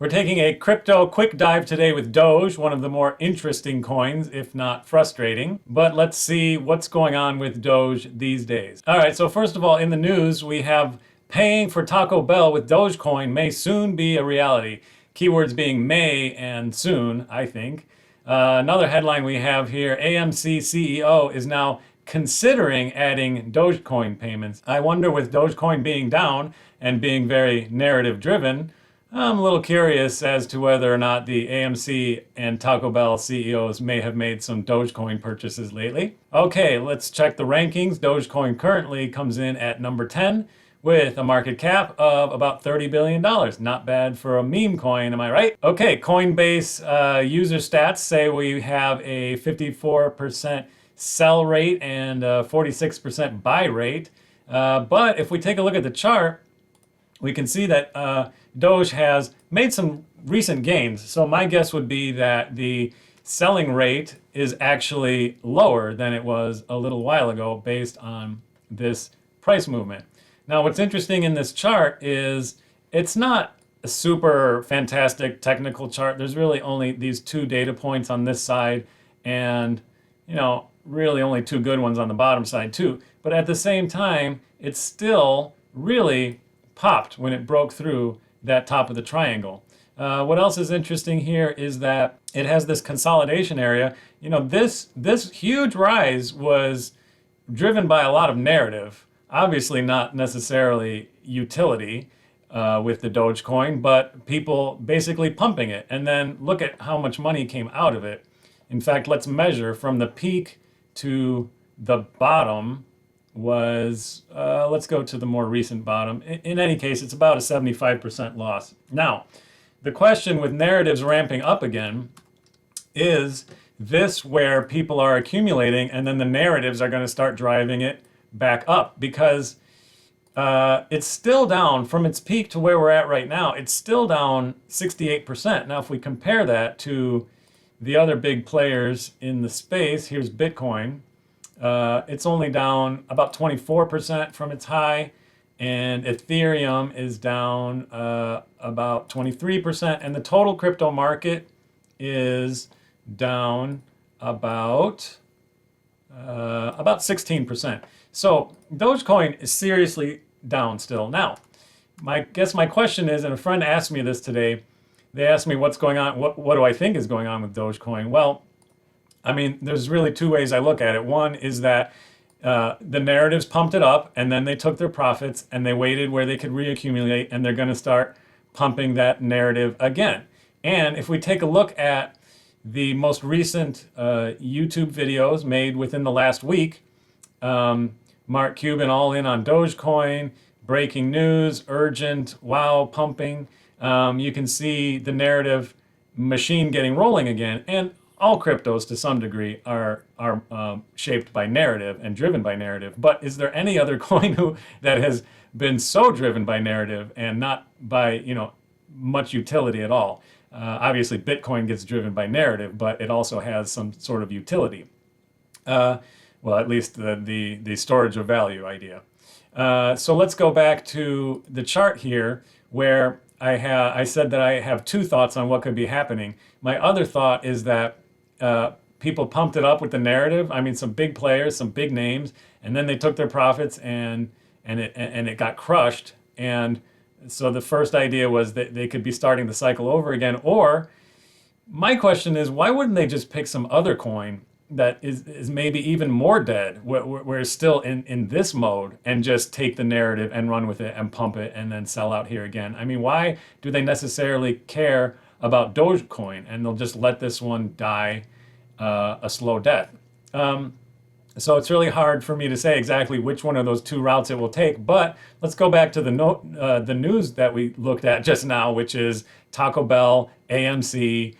We're taking a crypto quick dive today with Doge, one of the more interesting coins, if not frustrating. But let's see what's going on with Doge these days. All right, so first of all, in the news, we have paying for Taco Bell with Dogecoin may soon be a reality. Keywords being may and soon, I think. Another headline we have here, AMC CEO is now considering adding Dogecoin payments. I wonder, with Dogecoin being down and being very narrative driven, I'm a little curious as to whether or not the AMC and Taco Bell CEOs may have made some Dogecoin purchases lately. Okay, let's check the rankings. Dogecoin currently comes in at number 10 with a market cap of about $30 billion. Not bad for a meme coin, am I right? Okay, Coinbase user stats say we have a 54% sell rate and a 46% buy rate. But if we take a look at the chart, we can see that Doge has made some recent gains. So my guess would be that the selling rate is actually lower than it was a little while ago based on this price movement. Now, what's interesting in this chart is it's not a super fantastic technical chart. There's really only these two data points on this side and, really only two good ones on the bottom side too. But at the same time, it's still really popped when it broke through that top of the triangle. What else is interesting here is that it has this consolidation area. This huge rise was driven by a lot of narrative, obviously not necessarily utility with the Dogecoin, but people basically pumping it. And then look at how much money came out of it. In fact, let's measure from the peak to the bottom was, let's go to the more recent bottom. In any case, it's about a 75% loss. Now, the question with narratives ramping up again, is this where people are accumulating and then the narratives are going to start driving it back up? Because it's still down from its peak to where we're at right now. It's still down 68%. Now, if we compare that to the other big players in the space, here's Bitcoin. It's only down about 24% from its high, and Ethereum is down about 23%, and the total crypto market is down about 16%. So Dogecoin is seriously down still. Now, my question is, and a friend asked me this today, they asked me what's going on, what do I think is going on with Dogecoin? Well, I mean, there's really two ways I look at it. One is that the narratives pumped it up and then they took their profits and they waited where they could reaccumulate, and they're going to start pumping that narrative again. And if we take a look at the most recent YouTube videos made within the last week, Mark Cuban all in on Dogecoin, breaking news, urgent, wow, pumping. You can see the narrative machine getting rolling again. And all cryptos to some degree are shaped by narrative and driven by narrative. But is there any other coin that has been so driven by narrative and not by much utility at all? Obviously, Bitcoin gets driven by narrative, but it also has some sort of utility. Well, at least the storage of value idea. So let's go back to the chart here, where I said that I have two thoughts on what could be happening. My other thought is that people pumped it up with the narrative. I mean, some big players, some big names, and then they took their profits and it got crushed. And so the first idea was that they could be starting the cycle over again. Or my question is, why wouldn't they just pick some other coin that is maybe even more dead, where it's still in this mode, and just take the narrative and run with it and pump it and then sell out here again? I mean, why do they necessarily care about Dogecoin, and they'll just let this one die a slow death? So it's really hard for me to say exactly which one of those two routes it will take. But let's go back to the news that we looked at just now, which is Taco Bell, AMC,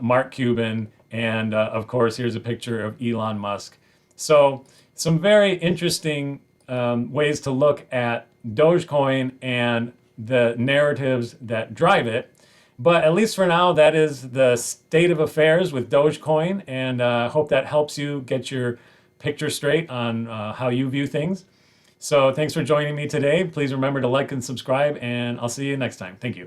Mark Cuban, and of course, here's a picture of Elon Musk. So some very interesting ways to look at Dogecoin and the narratives that drive it. But at least for now, that is the state of affairs with Dogecoin, and I hope that helps you get your picture straight on how you view things. So thanks for joining me today. Please remember to like and subscribe, and I'll see you next time. Thank you.